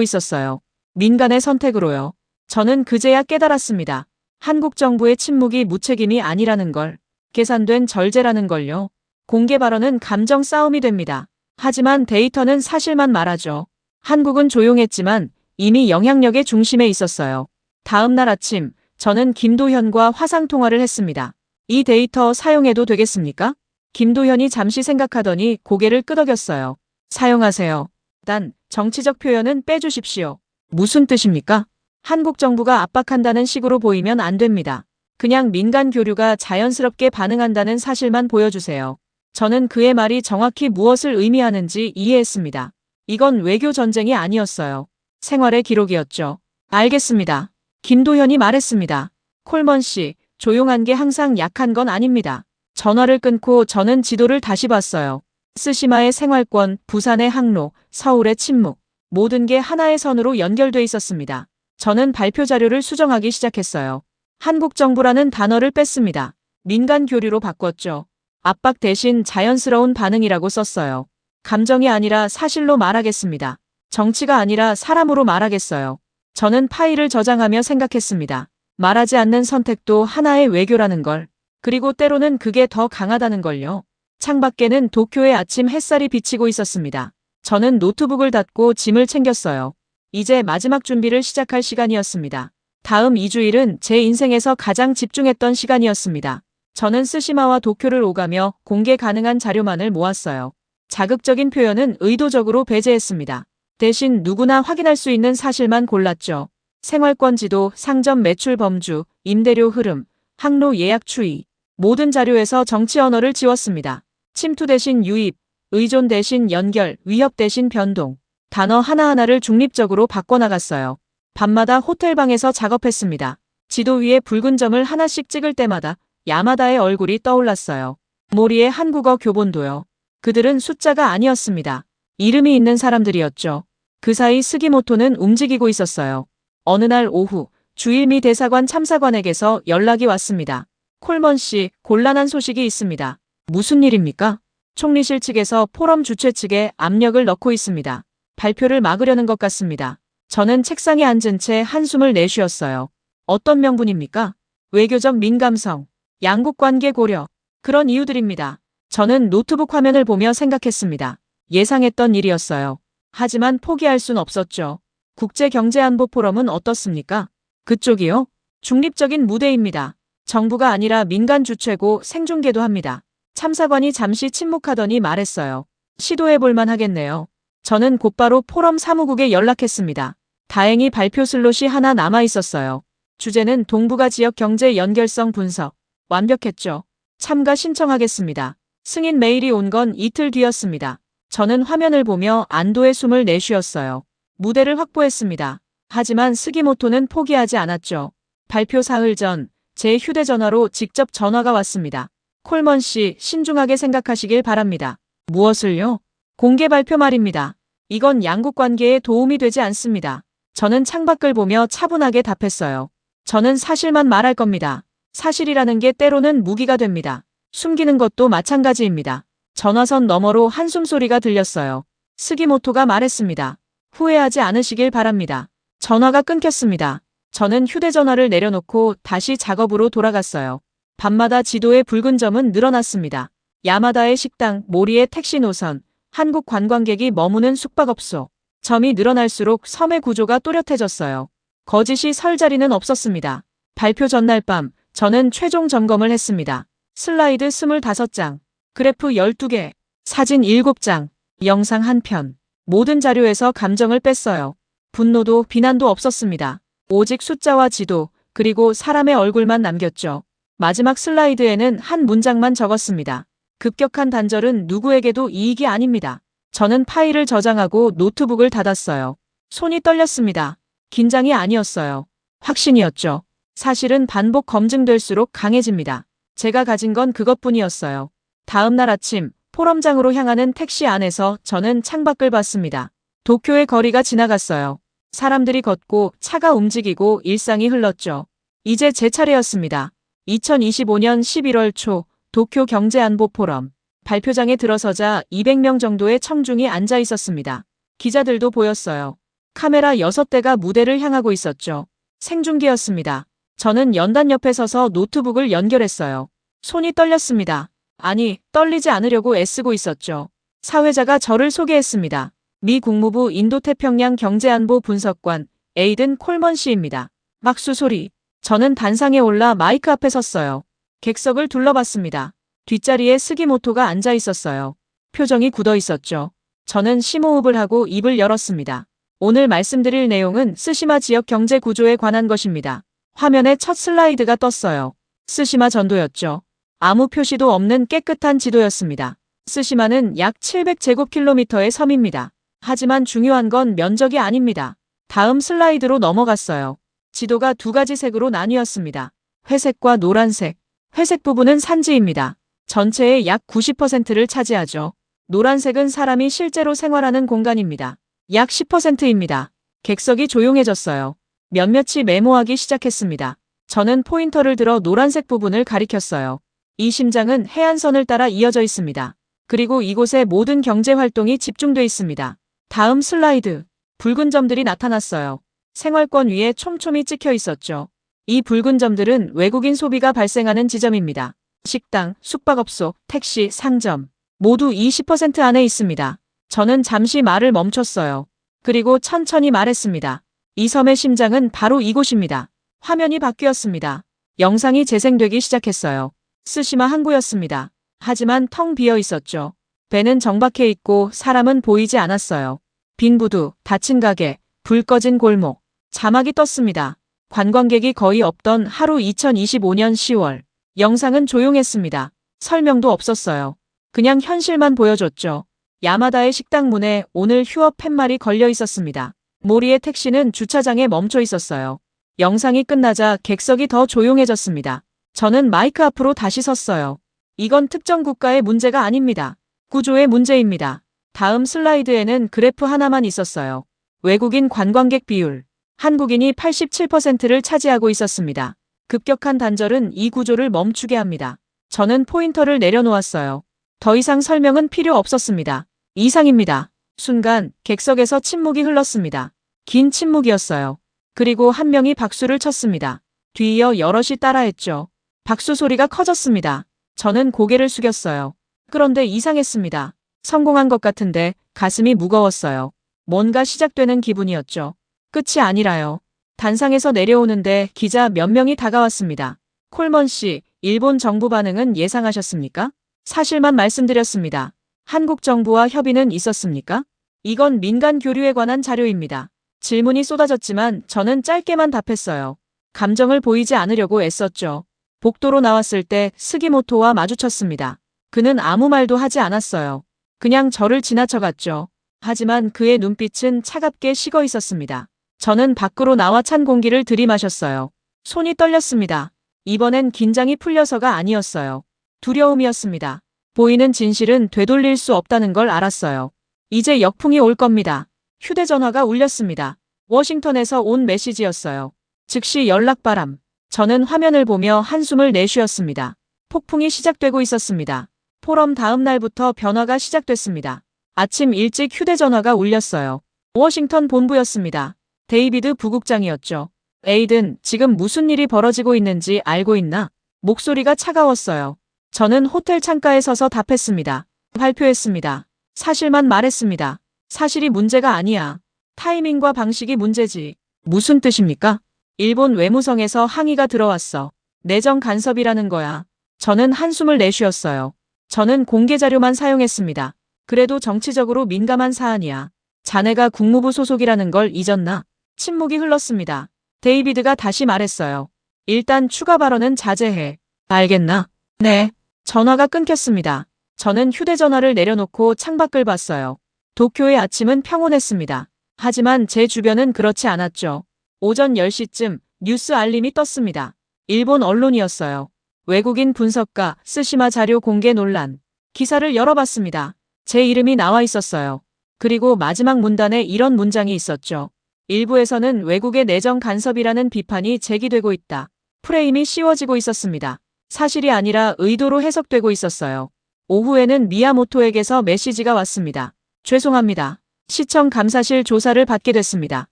있었어요. 민간의 선택으로요. 저는 그제야 깨달았습니다. 한국 정부의 침묵이 무책임이 아니라는 걸, 계산된 절제라는 걸요. 공개 발언은 감정 싸움이 됩니다. 하지만 데이터는 사실만 말하죠. 한국은 조용했지만 이미 영향력의 중심에 있었어요. 다음 날 아침, 저는 김도현과 화상통화를 했습니다. 이 데이터 사용해도 되겠습니까? 김도현이 잠시 생각하더니 고개를 끄덕였어요. 사용하세요. 단, 정치적 표현은 빼주십시오. 무슨 뜻입니까? 한국 정부가 압박한다는 식으로 보이면 안 됩니다. 그냥 민간 교류가 자연스럽게 반응한다는 사실만 보여주세요. 저는 그의 말이 정확히 무엇을 의미하는지 이해했습니다. 이건 외교 전쟁이 아니었어요. 생활의 기록이었죠. 알겠습니다. 김도현이 말했습니다. 콜먼 씨, 조용한 게 항상 약한 건 아닙니다. 전화를 끊고 저는 지도를 다시 봤어요. 스시마의 생활권, 부산의 항로, 서울의 침묵. 모든 게 하나의 선으로 연결돼 있었습니다. 저는 발표 자료를 수정하기 시작했어요. 한국 정부라는 단어를 뺐습니다. 민간 교류로 바꿨죠. 압박 대신 자연스러운 반응이라고 썼어요. 감정이 아니라 사실로 말하겠습니다. 정치가 아니라 사람으로 말하겠어요. 저는 파일을 저장하며 생각했습니다. 말하지 않는 선택도 하나의 외교라는 걸. 그리고 때로는 그게 더 강하다는 걸요. 창밖에는 도쿄의 아침 햇살이 비치고 있었습니다. 저는 노트북을 닫고 짐을 챙겼어요. 이제 마지막 준비를 시작할 시간이었습니다. 다음 2주일은 제 인생에서 가장 집중했던 시간이었습니다. 저는 스시마와 도쿄를 오가며 공개 가능한 자료만을 모았어요. 자극적인 표현은 의도적으로 배제했습니다. 대신 누구나 확인할 수 있는 사실만 골랐죠. 생활권 지도, 상점 매출 범주, 임대료 흐름, 항로 예약 추이. 모든 자료에서 정치 언어를 지웠습니다. 침투 대신 유입, 의존 대신 연결, 위협 대신 변동. 단어 하나하나를 중립적으로 바꿔나갔어요. 밤마다 호텔방에서 작업했습니다. 지도 위에 붉은 점을 하나씩 찍을 때마다 야마다의 얼굴이 떠올랐어요. 모리의 한국어 교본도요. 그들은 숫자가 아니었습니다. 이름이 있는 사람들이었죠. 그 사이 스기모토는 움직이고 있었어요. 어느 날 오후, 주일미 대사관 참사관에게서 연락이 왔습니다. 콜먼 씨, 곤란한 소식이 있습니다. 무슨 일입니까? 총리실 측에서 포럼 주최 측에 압력을 넣고 있습니다. 발표를 막으려는 것 같습니다. 저는 책상에 앉은 채 한숨을 내쉬었어요. 어떤 명분입니까? 외교적 민감성, 양국 관계 고려, 그런 이유들입니다. 저는 노트북 화면을 보며 생각했습니다. 예상했던 일이었어요. 하지만 포기할 순 없었죠. 국제경제안보포럼은 어떻습니까? 그쪽이요? 중립적인 무대입니다. 정부가 아니라 민간 주최고 생중계도 합니다. 참사관이 잠시 침묵하더니 말했어요. 시도해볼만 하겠네요. 저는 곧바로 포럼 사무국에 연락했습니다. 다행히 발표 슬롯이 하나 남아 있었어요. 주제는 동북아 지역 경제 연결성 분석. 완벽했죠. 참가 신청하겠습니다. 승인 메일이 온 건 이틀 뒤였습니다. 저는 화면을 보며 안도의 숨을 내쉬었어요. 무대를 확보했습니다. 하지만 스기모토는 포기하지 않았죠. 발표 사흘 전 제 휴대전화로 직접 전화가 왔습니다. 콜먼 씨, 신중하게 생각하시길 바랍니다. 무엇을요? 공개 발표 말입니다. 이건 양국 관계에 도움이 되지 않습니다. 저는 창밖을 보며 차분하게 답했어요. 저는 사실만 말할 겁니다. 사실이라는 게 때로는 무기가 됩니다. 숨기는 것도 마찬가지입니다. 전화선 너머로 한숨 소리가 들렸어요. 스기모토가 말했습니다. 후회하지 않으시길 바랍니다. 전화가 끊겼습니다. 저는 휴대전화를 내려놓고 다시 작업으로 돌아갔어요. 밤마다 지도의 붉은 점은 늘어났습니다. 야마다의 식당, 모리의 택시 노선, 한국 관광객이 머무는 숙박업소. 점이 늘어날수록 섬의 구조가 또렷해졌어요. 거짓이 설 자리는 없었습니다. 발표 전날 밤, 저는 최종 점검을 했습니다. 슬라이드 25장, 그래프 12개, 사진 7장, 영상 1편. 모든 자료에서 감정을 뺐어요. 분노도 비난도 없었습니다. 오직 숫자와 지도, 그리고 사람의 얼굴만 남겼죠. 마지막 슬라이드에는 한 문장만 적었습니다. 급격한 단절은 누구에게도 이익이 아닙니다. 저는 파일을 저장하고 노트북을 닫았어요. 손이 떨렸습니다. 긴장이 아니었어요. 확신이었죠. 사실은 반복 검증될수록 강해집니다. 제가 가진 건 그것뿐이었어요. 다음 날 아침, 포럼장으로 향하는 택시 안에서 저는 창밖을 봤습니다. 도쿄의 거리가 지나갔어요. 사람들이 걷고 차가 움직이고 일상이 흘렀죠. 이제 제 차례였습니다. 2025년 11월 초 도쿄 경제안보 포럼. 발표장에 들어서자 200명 정도의 청중이 앉아 있었습니다. 기자들도 보였어요. 카메라 6대가 무대를 향하고 있었죠. 생중계였습니다. 저는 연단 옆에 서서 노트북을 연결했어요. 손이 떨렸습니다. 아니, 떨리지 않으려고 애쓰고 있었죠. 사회자가 저를 소개했습니다. 미 국무부 인도태평양 경제안보 분석관 에이든 콜먼 씨입니다. 박수 소리. 저는 단상에 올라 마이크 앞에 섰어요. 객석을 둘러봤습니다. 뒷자리에 스기모토가 앉아 있었어요. 표정이 굳어 있었죠. 저는 심호흡을 하고 입을 열었습니다. 오늘 말씀드릴 내용은 쓰시마 지역 경제 구조에 관한 것입니다. 화면에 첫 슬라이드가 떴어요. 쓰시마 전도였죠. 아무 표시도 없는 깨끗한 지도였습니다. 쓰시마는 약 700제곱킬로미터의 섬입니다. 하지만 중요한 건 면적이 아닙니다. 다음 슬라이드로 넘어갔어요. 지도가 두 가지 색으로 나뉘었습니다. 회색과 노란색. 회색 부분은 산지입니다. 전체의 약 90%를 차지하죠. 노란색은 사람이 실제로 생활하는 공간입니다. 약 10%입니다. 객석이 조용해졌어요. 몇몇이 메모하기 시작했습니다. 저는 포인터를 들어 노란색 부분을 가리켰어요. 이 심장은 해안선을 따라 이어져 있습니다. 그리고 이곳에 모든 경제 활동이 집중돼 있습니다. 다음 슬라이드. 붉은 점들이 나타났어요. 생활권 위에 촘촘히 찍혀 있었죠. 이 붉은 점들은 외국인 소비가 발생하는 지점입니다. 식당, 숙박업소, 택시, 상점. 모두 20% 안에 있습니다. 저는 잠시 말을 멈췄어요. 그리고 천천히 말했습니다. 이 섬의 심장은 바로 이곳입니다. 화면이 바뀌었습니다. 영상이 재생되기 시작했어요. 쓰시마 항구였습니다. 하지만 텅 비어 있었죠. 배는 정박해 있고 사람은 보이지 않았어요. 빈 부두, 닫힌 가게, 불 꺼진 골목. 자막이 떴습니다. 관광객이 거의 없던 하루 2025년 10월. 영상은 조용했습니다. 설명도 없었어요. 그냥 현실만 보여줬죠. 야마다의 식당 문에 오늘 휴업 팻말이 걸려 있었습니다. 모리의 택시는 주차장에 멈춰 있었어요. 영상이 끝나자 객석이 더 조용해졌습니다. 저는 마이크 앞으로 다시 섰어요. 이건 특정 국가의 문제가 아닙니다. 구조의 문제입니다. 다음 슬라이드에는 그래프 하나만 있었어요. 외국인 관광객 비율. 한국인이 87%를 차지하고 있었습니다. 급격한 단절은 이 구조를 멈추게 합니다. 저는 포인터를 내려놓았어요. 더 이상 설명은 필요 없었습니다. 이상입니다. 순간 객석에서 침묵이 흘렀습니다. 긴 침묵이었어요. 그리고 한 명이 박수를 쳤습니다. 뒤이어 여럿이 따라했죠. 박수 소리가 커졌습니다. 저는 고개를 숙였어요. 그런데 이상했습니다. 성공한 것 같은데 가슴이 무거웠어요. 뭔가 시작되는 기분이었죠. 끝이 아니라요. 단상에서 내려오는데 기자 몇 명이 다가왔습니다. 콜먼 씨, 일본 정부 반응은 예상하셨습니까? 사실만 말씀드렸습니다. 한국 정부와 협의는 있었습니까? 이건 민간 교류에 관한 자료입니다. 질문이 쏟아졌지만 저는 짧게만 답했어요. 감정을 보이지 않으려고 애썼죠. 복도로 나왔을 때 스기모토와 마주쳤습니다. 그는 아무 말도 하지 않았어요. 그냥 저를 지나쳐갔죠. 하지만 그의 눈빛은 차갑게 식어 있었습니다. 저는 밖으로 나와 찬 공기를 들이마셨어요. 손이 떨렸습니다. 이번엔 긴장이 풀려서가 아니었어요. 두려움이었습니다. 보이는 진실은 되돌릴 수 없다는 걸 알았어요. 이제 역풍이 올 겁니다. 휴대전화가 울렸습니다. 워싱턴에서 온 메시지였어요. 즉시 연락바람. 저는 화면을 보며 한숨을 내쉬었습니다. 폭풍이 시작되고 있었습니다. 포럼 다음 날부터 변화가 시작됐습니다. 아침 일찍 휴대전화가 울렸어요. 워싱턴 본부였습니다. 데이비드 부국장이었죠. 에이든, 지금 무슨 일이 벌어지고 있는지 알고 있나? 목소리가 차가웠어요. 저는 호텔 창가에 서서 답했습니다. 발표했습니다. 사실만 말했습니다. 사실이 문제가 아니야. 타이밍과 방식이 문제지. 무슨 뜻입니까? 일본 외무성에서 항의가 들어왔어. 내정 간섭이라는 거야. 저는 한숨을 내쉬었어요. 저는 공개 자료만 사용했습니다. 그래도 정치적으로 민감한 사안이야. 자네가 국무부 소속이라는 걸 잊었나? 침묵이 흘렀습니다. 데이비드가 다시 말했어요. 일단 추가 발언은 자제해. 알겠나? 네. 전화가 끊겼습니다. 저는 휴대전화를 내려놓고 창밖을 봤어요. 도쿄의 아침은 평온했습니다. 하지만 제 주변은 그렇지 않았죠. 오전 10시쯤 뉴스 알림이 떴습니다. 일본 언론이었어요. 외국인 분석가 쓰시마 자료 공개 논란. 기사를 열어봤습니다. 제 이름이 나와 있었어요. 그리고 마지막 문단에 이런 문장이 있었죠. 일부에서는 외국의 내정 간섭이라는 비판이 제기되고 있다. 프레임이 씌워지고 있었습니다. 사실이 아니라 의도로 해석되고 있었어요. 오후에는 미야모토에게서 메시지가 왔습니다. 죄송합니다. 시청 감사실 조사를 받게 됐습니다.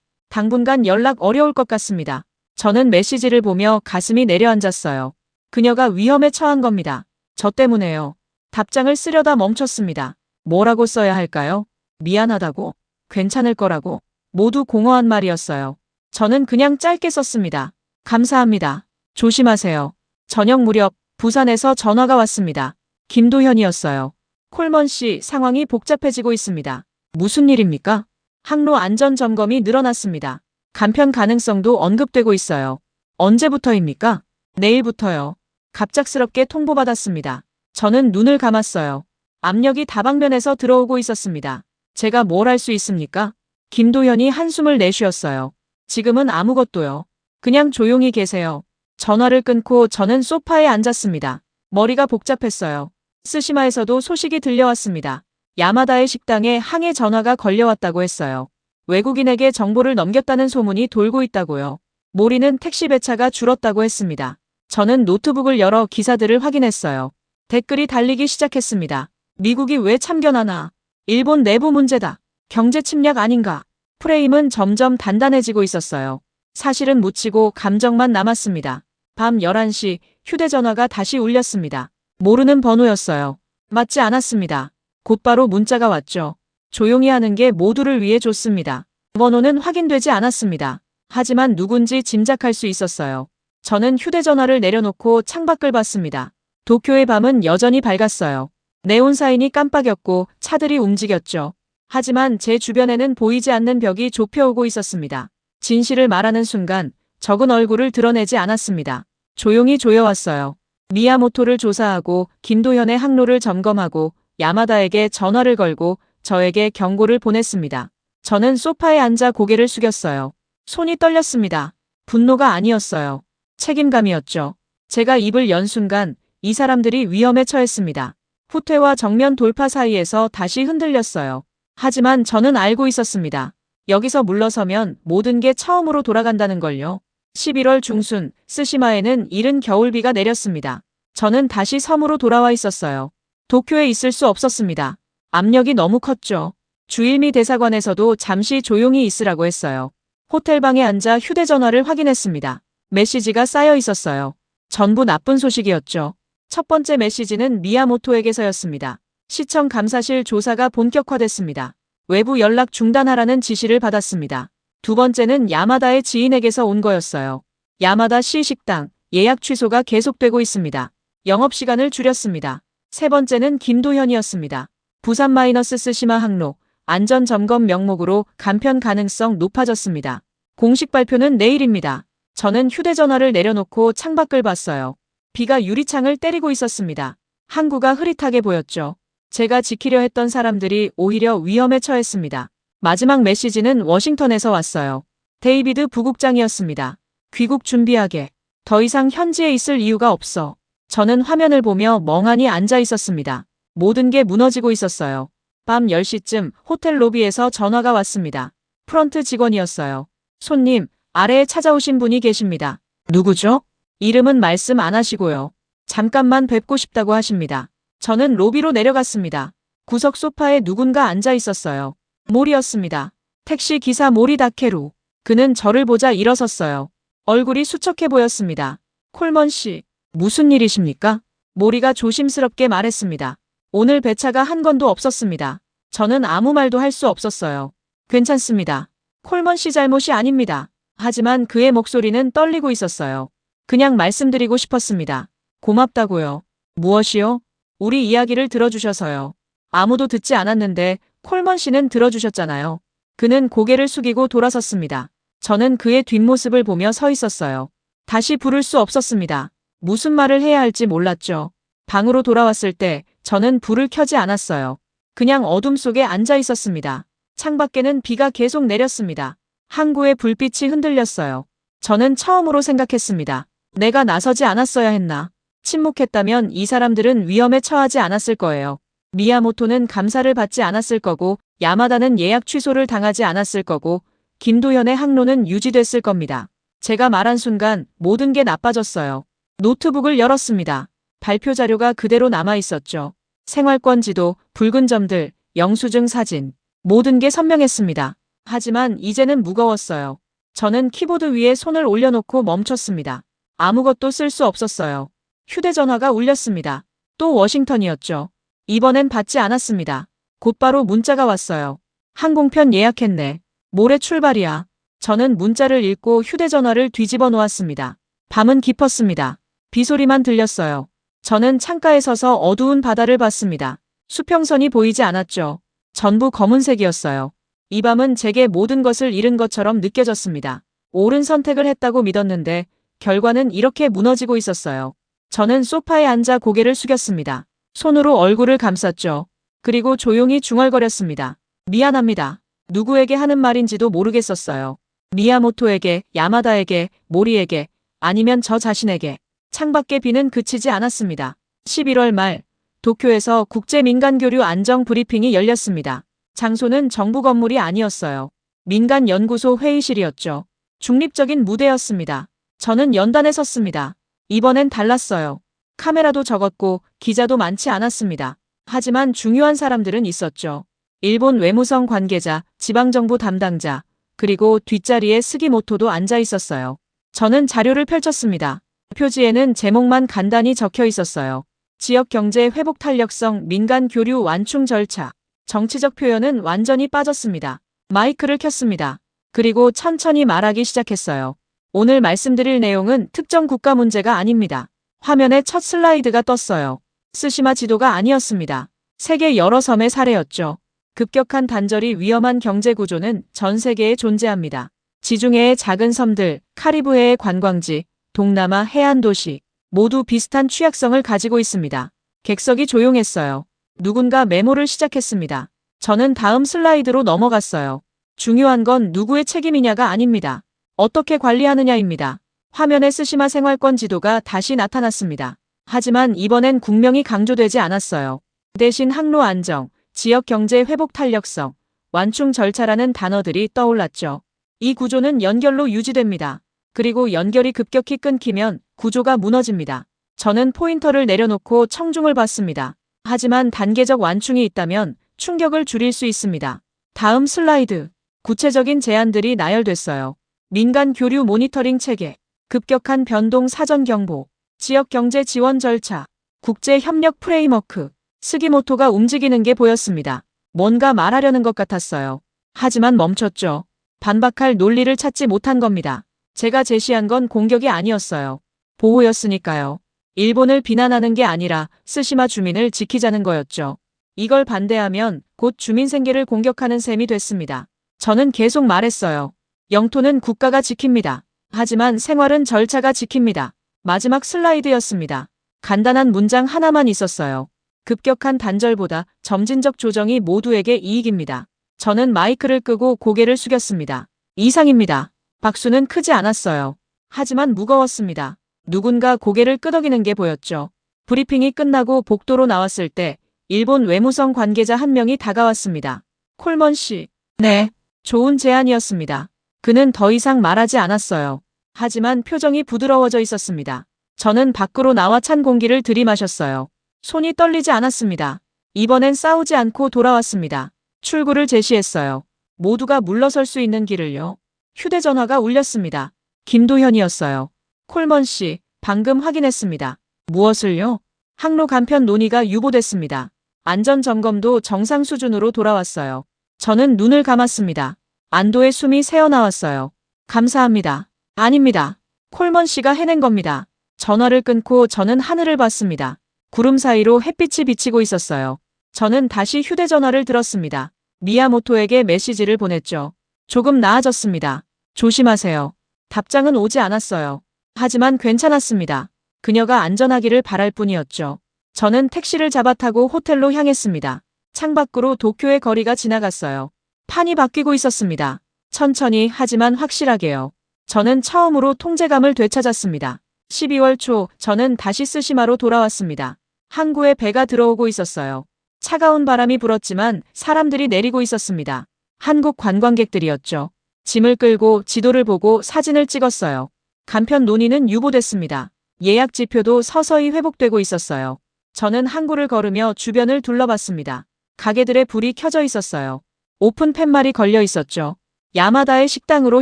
당분간 연락 어려울 것 같습니다. 저는 메시지를 보며 가슴이 내려앉았어요. 그녀가 위험에 처한 겁니다. 저 때문에요. 답장을 쓰려다 멈췄습니다. 뭐라고 써야 할까요? 미안하다고? 괜찮을 거라고? 모두 공허한 말이었어요. 저는 그냥 짧게 썼습니다. 감사합니다. 조심하세요. 저녁 무렵 부산에서 전화가 왔습니다. 김도현이었어요. 콜먼 씨, 상황이 복잡해지고 있습니다. 무슨 일입니까? 항로 안전 점검이 늘어났습니다. 간편 가능성도 언급되고 있어요. 언제부터입니까? 내일부터요. 갑작스럽게 통보받았습니다. 저는 눈을 감았어요. 압력이 다방면에서 들어오고 있었습니다. 제가 뭘 할 수 있습니까? 김도현이 한숨을 내쉬었어요. 지금은 아무것도요. 그냥 조용히 계세요. 전화를 끊고 저는 소파에 앉았습니다. 머리가 복잡했어요. 스시마에서도 소식이 들려왔습니다. 야마다의 식당에 항해 전화가 걸려왔다고 했어요. 외국인에게 정보를 넘겼다는 소문이 돌고 있다고요. 모리는 택시 배차가 줄었다고 했습니다. 저는 노트북을 열어 기사들을 확인했어요. 댓글이 달리기 시작했습니다. 미국이 왜 참견하나? 일본 내부 문제다. 경제 침략 아닌가? 프레임은 점점 단단해지고 있었어요. 사실은 묻히고 감정만 남았습니다. 밤 11시 휴대전화가 다시 울렸습니다. 모르는 번호였어요. 맞지 않았습니다. 곧바로 문자가 왔죠. 조용히 하는 게 모두를 위해 좋습니다. 번호는 확인되지 않았습니다. 하지만 누군지 짐작할 수 있었어요. 저는 휴대전화를 내려놓고 창밖을 봤습니다. 도쿄의 밤은 여전히 밝았어요. 네온사인이 깜빡였고 차들이 움직였죠. 하지만 제 주변에는 보이지 않는 벽이 좁혀오고 있었습니다. 진실을 말하는 순간 적은 얼굴을 드러내지 않았습니다. 조용히 조여왔어요. 미야모토를 조사하고 김도현의 항로를 점검하고 야마다에게 전화를 걸고 저에게 경고를 보냈습니다. 저는 소파에 앉아 고개를 숙였어요. 손이 떨렸습니다. 분노가 아니었어요. 책임감이었죠. 제가 입을 연 순간 이 사람들이 위험에 처했습니다. 후퇴와 정면 돌파 사이에서 다시 흔들렸어요. 하지만 저는 알고 있었습니다. 여기서 물러서면 모든 게 처음으로 돌아간다는 걸요. 11월 중순 스시마에는 이른 겨울비가 내렸습니다. 저는 다시 섬으로 돌아와 있었어요. 도쿄에 있을 수 없었습니다. 압력이 너무 컸죠. 주일미 대사관에서도 잠시 조용히 있으라고 했어요. 호텔방에 앉아 휴대전화를 확인했습니다. 메시지가 쌓여 있었어요. 전부 나쁜 소식이었죠. 첫 번째 메시지는 미야모토에게서였습니다. 시청 감사실 조사가 본격화됐습니다. 외부 연락 중단하라는 지시를 받았습니다. 두 번째는 야마다의 지인에게서 온 거였어요. 야마다 시 식당 예약 취소가 계속되고 있습니다. 영업시간을 줄였습니다. 세 번째는 김도현이었습니다. 부산 마이너스 스시마 항로 안전점검 명목으로 간편 가능성 높아졌습니다. 공식 발표는 내일입니다. 저는 휴대전화를 내려놓고 창밖을 봤어요. 비가 유리창을 때리고 있었습니다. 항구가 흐릿하게 보였죠. 제가 지키려 했던 사람들이 오히려 위험에 처했습니다. 마지막 메시지는 워싱턴에서 왔어요. 데이비드 부국장이었습니다. 귀국 준비하게. 더 이상 현지에 있을 이유가 없어. 저는 화면을 보며 멍하니 앉아 있었습니다. 모든 게 무너지고 있었어요. 밤 10시쯤 호텔 로비에서 전화가 왔습니다. 프런트 직원이었어요. 손님, 아래에 찾아오신 분이 계십니다. 누구죠? 이름은 말씀 안 하시고요. 잠깐만 뵙고 싶다고 하십니다. 저는 로비로 내려갔습니다. 구석 소파에 누군가 앉아 있었어요. 모리였습니다. 택시 기사 모리 다케루. 그는 저를 보자 일어섰어요. 얼굴이 수척해 보였습니다. 콜먼 씨, 무슨 일이십니까? 모리가 조심스럽게 말했습니다. 오늘 배차가 한 건도 없었습니다. 저는 아무 말도 할 수 없었어요. 괜찮습니다. 콜먼 씨 잘못이 아닙니다. 하지만 그의 목소리는 떨리고 있었어요. 그냥 말씀드리고 싶었습니다. 고맙다고요. 무엇이요? 우리 이야기를 들어주셔서요. 아무도 듣지 않았는데 콜먼 씨는 들어주셨잖아요. 그는 고개를 숙이고 돌아섰습니다. 저는 그의 뒷모습을 보며 서 있었어요. 다시 부를 수 없었습니다. 무슨 말을 해야 할지 몰랐죠. 방으로 돌아왔을 때 저는 불을 켜지 않았어요. 그냥 어둠 속에 앉아 있었습니다. 창밖에는 비가 계속 내렸습니다. 항구의 불빛이 흔들렸어요. 저는 처음으로 생각했습니다. 내가 나서지 않았어야 했나. 침묵했다면 이 사람들은 위험에 처하지 않았을 거예요. 미야모토는 감사를 받지 않았을 거고 야마다는 예약 취소를 당하지 않았을 거고 김도현의 항로는 유지됐을 겁니다. 제가 말한 순간 모든 게 나빠졌어요. 노트북을 열었습니다. 발표 자료가 그대로 남아 있었죠. 생활권 지도, 붉은 점들, 영수증 사진. 모든 게 선명했습니다. 하지만 이제는 무거웠어요. 저는 키보드 위에 손을 올려놓고 멈췄습니다. 아무것도 쓸 수 없었어요. 휴대전화가 울렸습니다. 또 워싱턴이었죠. 이번엔 받지 않았습니다. 곧바로 문자가 왔어요. 항공편 예약했네. 모레 출발이야. 저는 문자를 읽고 휴대전화를 뒤집어 놓았습니다. 밤은 깊었습니다. 비소리만 들렸어요. 저는 창가에 서서 어두운 바다를 봤습니다. 수평선이 보이지 않았죠. 전부 검은색이었어요. 이 밤은 제게 모든 것을 잃은 것처럼 느껴졌습니다. 옳은 선택을 했다고 믿었는데 결과는 이렇게 무너지고 있었어요. 저는 소파에 앉아 고개를 숙였습니다. 손으로 얼굴을 감쌌죠. 그리고 조용히 중얼거렸습니다. 미안합니다. 누구에게 하는 말인지도 모르겠었어요. 미야모토에게, 야마다에게, 모리에게, 아니면 저 자신에게. 창밖의 비는 그치지 않았습니다. 11월 말, 도쿄에서 국제민간교류 안정 브리핑이 열렸습니다. 장소는 정부 건물이 아니었어요. 민간연구소 회의실이었죠. 중립적인 무대였습니다. 저는 연단에 섰습니다. 이번엔 달랐어요. 카메라도 적었고 기자도 많지 않았습니다. 하지만 중요한 사람들은 있었죠. 일본 외무성 관계자, 지방정부 담당자, 그리고 뒷자리에 스기모토도 앉아 있었어요. 저는 자료를 펼쳤습니다. 표지에는 제목만 간단히 적혀 있었어요. 지역경제 회복 탄력성 민간 교류 완충 절차. 정치적 표현은 완전히 빠졌습니다. 마이크를 켰습니다. 그리고 천천히 말하기 시작했어요. 오늘 말씀드릴 내용은 특정 국가 문제가 아닙니다. 화면에 첫 슬라이드가 떴어요. 스시마 지도가 아니었습니다. 세계 여러 섬의 사례였죠. 급격한 단절이 위험한 경제 구조는 전 세계에 존재합니다. 지중해의 작은 섬들, 카리브해의 관광지, 동남아 해안 도시 모두 비슷한 취약성을 가지고 있습니다. 객석이 조용했어요. 누군가 메모를 시작했습니다. 저는 다음 슬라이드로 넘어갔어요. 중요한 건 누구의 책임이냐가 아닙니다. 어떻게 관리하느냐입니다. 화면에 스시마 생활권 지도가 다시 나타났습니다. 하지만 이번엔 국명이 강조되지 않았어요. 대신 항로 안정, 지역 경제 회복 탄력성, 완충 절차라는 단어들이 떠올랐죠. 이 구조는 연결로 유지됩니다. 그리고 연결이 급격히 끊기면 구조가 무너집니다. 저는 포인터를 내려놓고 청중을 봤습니다. 하지만 단계적 완충이 있다면 충격을 줄일 수 있습니다. 다음 슬라이드. 구체적인 제안들이 나열됐어요. 민간 교류 모니터링 체계, 급격한 변동 사전 경보, 지역 경제 지원 절차, 국제 협력 프레임워크. 스기모토가 움직이는 게 보였습니다. 뭔가 말하려는 것 같았어요. 하지만 멈췄죠. 반박할 논리를 찾지 못한 겁니다. 제가 제시한 건 공격이 아니었어요. 보호였으니까요. 일본을 비난하는 게 아니라 스시마 주민을 지키자는 거였죠. 이걸 반대하면 곧 주민 생계를 공격하는 셈이 됐습니다. 저는 계속 말했어요. 영토는 국가가 지킵니다. 하지만 생활은 절차가 지킵니다. 마지막 슬라이드였습니다. 간단한 문장 하나만 있었어요. 급격한 단절보다 점진적 조정이 모두에게 이익입니다. 저는 마이크를 끄고 고개를 숙였습니다. 이상입니다. 박수는 크지 않았어요. 하지만 무거웠습니다. 누군가 고개를 끄덕이는 게 보였죠. 브리핑이 끝나고 복도로 나왔을 때 일본 외무성 관계자 한 명이 다가왔습니다. 콜먼 씨. 네. 좋은 제안이었습니다. 그는 더 이상 말하지 않았어요. 하지만 표정이 부드러워져 있었습니다. 저는 밖으로 나와 찬 공기를 들이마셨어요. 손이 떨리지 않았습니다. 이번엔 싸우지 않고 돌아왔습니다. 출구를 제시했어요. 모두가 물러설 수 있는 길을요. 휴대전화가 울렸습니다. 김도현이었어요. 콜먼 씨, 방금 확인했습니다. 무엇을요? 항로 간편 논의가 유보됐습니다. 안전점검도 정상 수준으로 돌아왔어요. 저는 눈을 감았습니다. 안도의 숨이 새어나왔어요. 감사합니다. 아닙니다. 콜먼 씨가 해낸 겁니다. 전화를 끊고 저는 하늘을 봤습니다. 구름 사이로 햇빛이 비치고 있었어요. 저는 다시 휴대전화를 들었습니다. 미야모토에게 메시지를 보냈죠. 조금 나아졌습니다. 조심하세요. 답장은 오지 않았어요. 하지만 괜찮았습니다. 그녀가 안전하기를 바랄 뿐이었죠. 저는 택시를 잡아 타고 호텔로 향했습니다. 창밖으로 도쿄의 거리가 지나갔어요. 판이 바뀌고 있었습니다. 천천히 하지만 확실하게요. 저는 처음으로 통제감을 되찾았습니다. 12월 초 저는 다시 스시마로 돌아왔습니다. 항구에 배가 들어오고 있었어요. 차가운 바람이 불었지만 사람들이 내리고 있었습니다. 한국 관광객들이었죠. 짐을 끌고 지도를 보고 사진을 찍었어요. 간편 논의는 유보됐습니다. 예약 지표도 서서히 회복되고 있었어요. 저는 항구를 걸으며 주변을 둘러봤습니다. 가게들의 불이 켜져 있었어요. 오픈 팻말이 걸려 있었죠. 야마다의 식당으로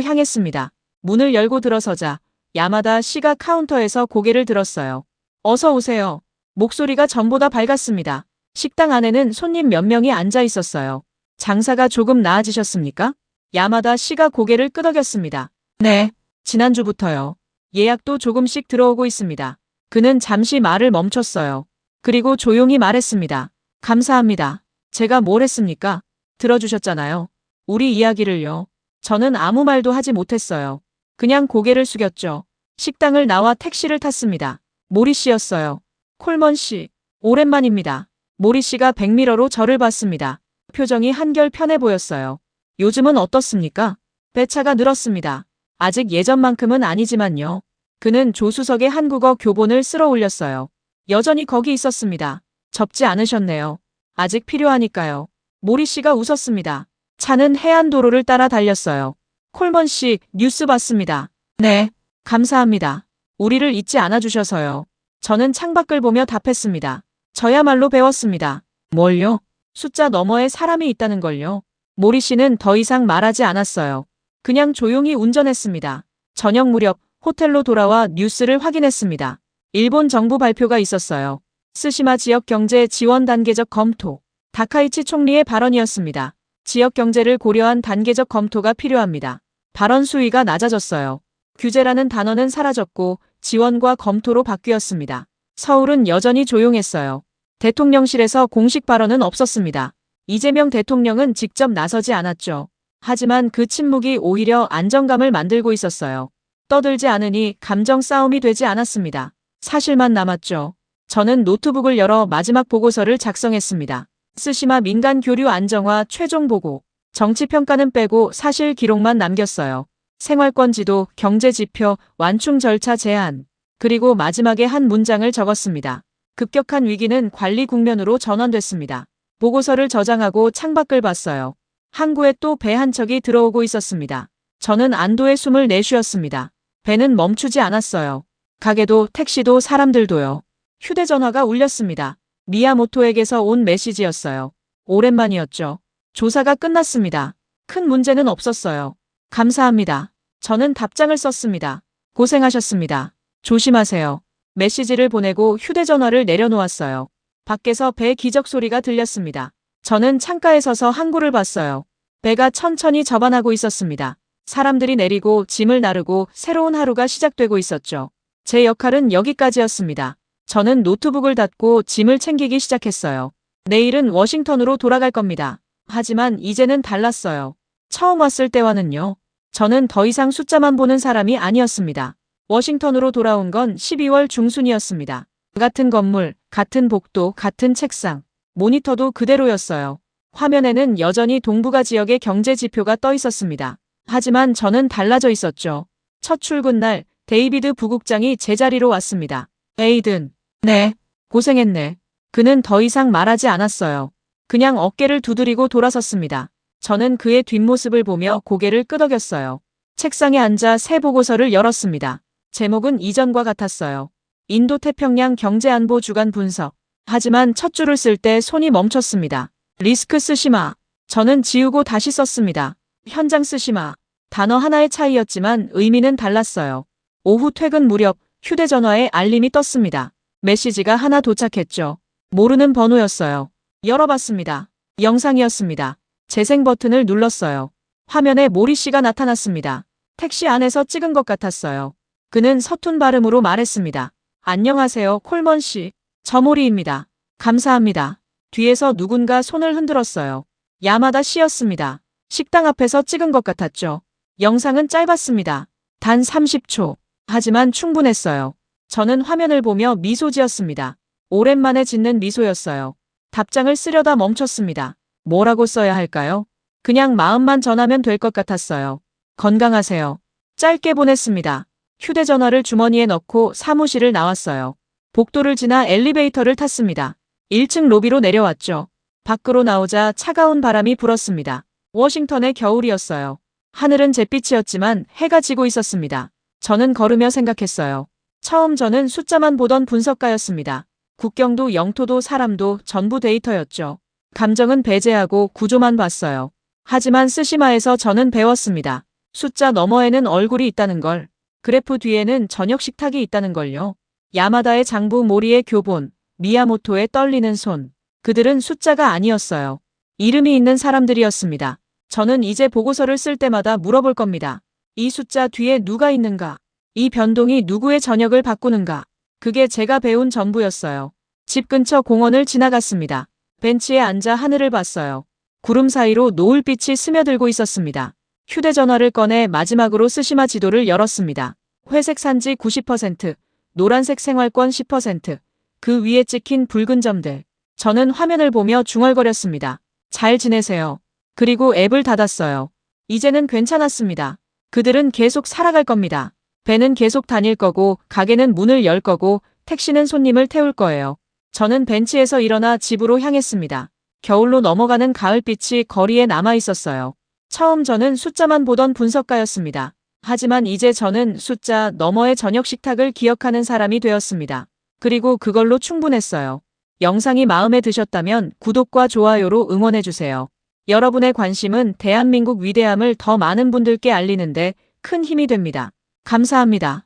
향했습니다. 문을 열고 들어서자 야마다 씨가 카운터에서 고개를 들었어요. 어서 오세요. 목소리가 전보다 밝았습니다. 식당 안에는 손님 몇 명이 앉아 있었어요. 장사가 조금 나아지셨습니까? 야마다 씨가 고개를 끄덕였습니다. 네, 지난주부터요. 예약도 조금씩 들어오고 있습니다. 그는 잠시 말을 멈췄어요. 그리고 조용히 말했습니다. 감사합니다. 제가 뭘 했습니까? 들어주셨잖아요. 우리 이야기를요. 저는 아무 말도 하지 못했어요. 그냥 고개를 숙였죠. 식당을 나와 택시를 탔습니다. 모리 씨였어요. 콜먼 씨, 오랜만입니다. 모리 씨가 백미러로 저를 봤습니다. 표정이 한결 편해 보였어요. 요즘은 어떻습니까? 배차가 늘었습니다. 아직 예전만큼은 아니지만요. 그는 조수석에 한국어 교본을 쓸어 올렸어요. 여전히 거기 있었습니다. 접지 않으셨네요. 아직 필요하니까요. 모리 씨가 웃었습니다. 차는 해안도로를 따라 달렸어요. 콜먼 씨, 뉴스 봤습니다. 네, 감사합니다. 우리를 잊지 않아주셔서요. 저는 창밖을 보며 답했습니다. 저야말로 배웠습니다. 뭘요? 숫자 너머에 사람이 있다는 걸요. 모리 씨는 더 이상 말하지 않았어요. 그냥 조용히 운전했습니다. 저녁 무렵 호텔로 돌아와 뉴스를 확인했습니다. 일본 정부 발표가 있었어요. 스시마 지역 경제 지원 단계적 검토. 다카이치 총리의 발언이었습니다. 지역 경제를 고려한 단계적 검토가 필요합니다. 발언 수위가 낮아졌어요. 규제라는 단어는 사라졌고 지원과 검토로 바뀌었습니다. 서울은 여전히 조용했어요. 대통령실에서 공식 발언은 없었습니다. 이재명 대통령은 직접 나서지 않았죠. 하지만 그 침묵이 오히려 안정감을 만들고 있었어요. 떠들지 않으니 감정 싸움이 되지 않았습니다. 사실만 남았죠. 저는 노트북을 열어 마지막 보고서를 작성했습니다. 스시마 민간 교류 안정화 최종 보고. 정치평가는 빼고 사실 기록만 남겼어요. 생활권 지도, 경제 지표, 완충 절차 제한. 그리고 마지막에 한 문장을 적었습니다. 급격한 위기는 관리 국면으로 전환됐습니다. 보고서를 저장하고 창밖을 봤어요. 항구에 또 배 한 척이 들어오고 있었습니다. 저는 안도의 숨을 내쉬었습니다. 배는 멈추지 않았어요. 가게도 택시도 사람들도요. 휴대전화가 울렸습니다. 미야모토에게서 온 메시지였어요. 오랜만이었죠. 조사가 끝났습니다. 큰 문제는 없었어요. 감사합니다. 저는 답장을 썼습니다. 고생하셨습니다. 조심하세요. 메시지를 보내고 휴대전화를 내려놓았어요. 밖에서 배 기적 소리가 들렸습니다. 저는 창가에 서서 항구를 봤어요. 배가 천천히 접안하고 있었습니다. 사람들이 내리고 짐을 나르고 새로운 하루가 시작되고 있었죠. 제 역할은 여기까지였습니다. 저는 노트북을 닫고 짐을 챙기기 시작했어요. 내일은 워싱턴으로 돌아갈 겁니다. 하지만 이제는 달랐어요. 처음 왔을 때와는요. 저는 더 이상 숫자만 보는 사람이 아니었습니다. 워싱턴으로 돌아온 건 12월 중순이었습니다. 같은 건물, 같은 복도, 같은 책상, 모니터도 그대로였어요. 화면에는 여전히 동북아 지역의 경제 지표가 떠 있었습니다. 하지만 저는 달라져 있었죠. 첫 출근 날 데이비드 부국장이 제자리로 왔습니다. 에이든, 네, 고생했네. 그는 더 이상 말하지 않았어요. 그냥 어깨를 두드리고 돌아섰습니다. 저는 그의 뒷모습을 보며 고개를 끄덕였어요. 책상에 앉아 새 보고서를 열었습니다. 제목은 이전과 같았어요. 인도태평양 경제안보 주간 분석. 하지만 첫 줄을 쓸 때 손이 멈췄습니다. 리스크 스시마. 저는 지우고 다시 썼습니다. 현장 스시마. 단어 하나의 차이였지만 의미는 달랐어요. 오후 퇴근 무렵 휴대전화에 알림이 떴습니다. 메시지가 하나 도착했죠. 모르는 번호였어요. 열어봤습니다. 영상이었습니다. 재생 버튼을 눌렀어요. 화면에 모리 씨가 나타났습니다. 택시 안에서 찍은 것 같았어요. 그는 서툰 발음으로 말했습니다. 안녕하세요, 콜먼 씨. 저 모리입니다. 감사합니다. 뒤에서 누군가 손을 흔들었어요. 야마다 씨였습니다. 식당 앞에서 찍은 것 같았죠. 영상은 짧았습니다. 단 30초. 하지만 충분했어요. 저는 화면을 보며 미소 지었습니다. 오랜만에 짓는 미소였어요. 답장을 쓰려다 멈췄습니다. 뭐라고 써야 할까요? 그냥 마음만 전하면 될 것 같았어요. 건강하세요. 짧게 보냈습니다. 휴대전화를 주머니에 넣고 사무실을 나왔어요. 복도를 지나 엘리베이터를 탔습니다. 1층 로비로 내려왔죠. 밖으로 나오자 차가운 바람이 불었습니다. 워싱턴의 겨울이었어요. 하늘은 잿빛이었지만 해가 지고 있었습니다. 저는 걸으며 생각했어요. 처음 저는 숫자만 보던 분석가였습니다. 국경도 영토도 사람도 전부 데이터였죠. 감정은 배제하고 구조만 봤어요. 하지만 스시마에서 저는 배웠습니다. 숫자 너머에는 얼굴이 있다는 걸. 그래프 뒤에는 저녁 식탁이 있다는 걸요. 야마다의 장부 모리의 교본, 미야모토의 떨리는 손. 그들은 숫자가 아니었어요. 이름이 있는 사람들이었습니다. 저는 이제 보고서를 쓸 때마다 물어볼 겁니다. 이 숫자 뒤에 누가 있는가? 이 변동이 누구의 저녁을 바꾸는가? 그게 제가 배운 전부였어요. 집 근처 공원을 지나갔습니다. 벤치에 앉아 하늘을 봤어요. 구름 사이로 노을빛이 스며들고 있었습니다. 휴대전화를 꺼내 마지막으로 스시마 지도를 열었습니다. 회색 산지 90%, 노란색 생활권 10%, 그 위에 찍힌 붉은 점들. 저는 화면을 보며 중얼거렸습니다. 잘 지내세요. 그리고 앱을 닫았어요. 이제는 괜찮았습니다. 그들은 계속 살아갈 겁니다. 배는 계속 다닐 거고, 가게는 문을 열 거고, 택시는 손님을 태울 거예요. 저는 벤치에서 일어나 집으로 향했습니다. 겨울로 넘어가는 가을빛이 거리에 남아 있었어요. 처음 저는 숫자만 보던 분석가였습니다. 하지만 이제 저는 숫자 너머의 저녁 식탁을 기억하는 사람이 되었습니다. 그리고 그걸로 충분했어요. 영상이 마음에 드셨다면 구독과 좋아요로 응원해주세요. 여러분의 관심은 대한민국 위대함을 더 많은 분들께 알리는데 큰 힘이 됩니다. 감사합니다.